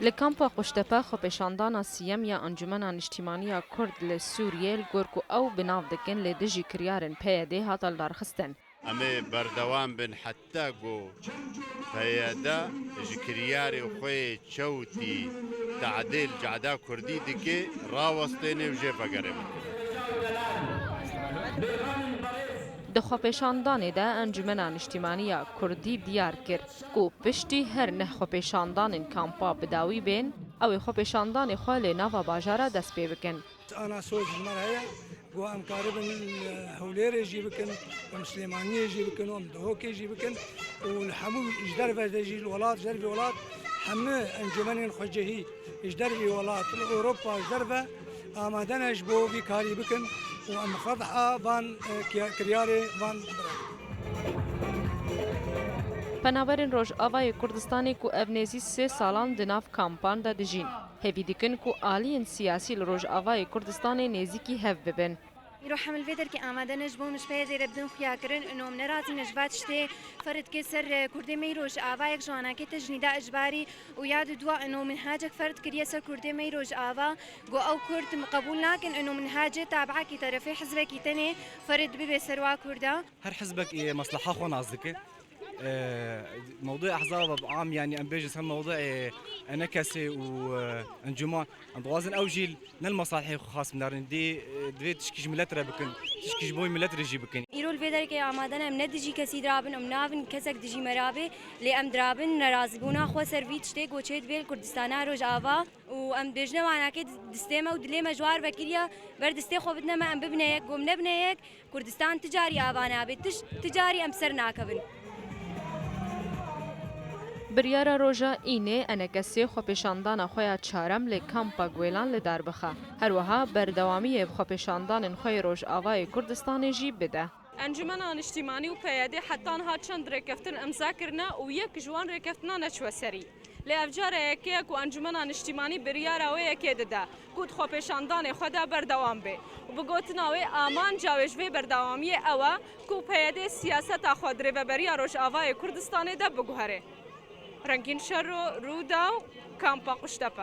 لکامپا قشتپه خۆپێشاندانا سیەم یا ئەنجومەنا نیشتیمانیە کورد لە سووریێ گۆرک و ئەو بناو دەکەن لێ دژی کریارن پەیەدێ هاتە لەدارخستن. ئەمێ بەردەوام بن حتا گۆ پەیەدە ji kiryarê xwe çewtî teedêl cada Kurdî dike rawestêne û jê vegerê bikin. Di xwepêşandanê de Encûmena Niştîmaniya Kurdî diyar kir ku piştî her neh xwepêşandanên kampa bi dawî bên, ew ê xwepêşandanê xwe lê nava bajara dest pê bikin. أنا صوت المرأة وأم كاربن هولير يجي بكن وأم سليمانية يجي بكن وأم دهوك يجي بكن والحمو إجدار يجي الولاد جرب الولاد حمى أنجمن خجهي إجدار الولاد أوروبا إجدار آمادنا جبو في كاري بكن وأم خضحة بان كرياري بان Penaberên Rojavayê Kurdistanê ku ev nêzî 3 salan di nav kampan de dijîn. Hevî dikin ku aliyên siyasî li Rojavayê Kurdistanê nêzîkî hev bibin. يروح حمل فيدر كي آماده نجبون شوية زي بدون خياكرن إنه من رازي نجبات شتى فرد كسر كردي ميروج آبا يك جوانا كي تجنيدا إجباري وياد دوا إنه من حاجة فرد كريسة كردي ميروج آبا جو أو كرد مقبول لكن إنه من حاجة تابعة كي طرفي حزبك كي تاني فرد ببي سروا كردا. هر حزبك مصلحة خو نازكي. موضوع أحزاب عام يعني أم بيجس هم موضوع أنكسي وأنجمان أندوازن أو جيل نالمصالح خاص من دارن دي تشكيش ملتر بكن تشكيش بوي ملتر يجي بكن يرول فيدر كي آمادنا من ندجي كسي درابن أم نافن كسك دجي مرابي لأم درابن نرازبونا خو سرويت شتى قوتشيت بيل كردستانا روج آوا وأم بيجنا معنا كي دستيما ودلي مجوار بكريا بردستي خو بدنا ما أم ببنيك قوم نبنيك كردستان تجاري آوانا بتش تجاري أم سرنا كبن. Biryara roja înê enekesê xwepêşandana xwe ya çarem lê kampa Guêlan li derbixe. Her wiha berdewamiyê bi xwepêşandanên xwe yê Rojavayê Kurdistanê jî bide. Encûmena Niştîmanî û Peyedê hetan hat çend rêkeftin imza kirine û yek ji wan rêkeftina neçwe serî. Lê ev cara yekê ku Encûmena Niştîmanî biryara wê yekê dide ku di xwepêşandanê xwe de berdewam be. û bi gotina wê amanca wê ji vê berdewamiyê ew e ku Peyedê siyaseta xwe di rêveberiya Rojavayê Kurdistanê de biguhere. رنگین شهر رو داو کامپا قشتپه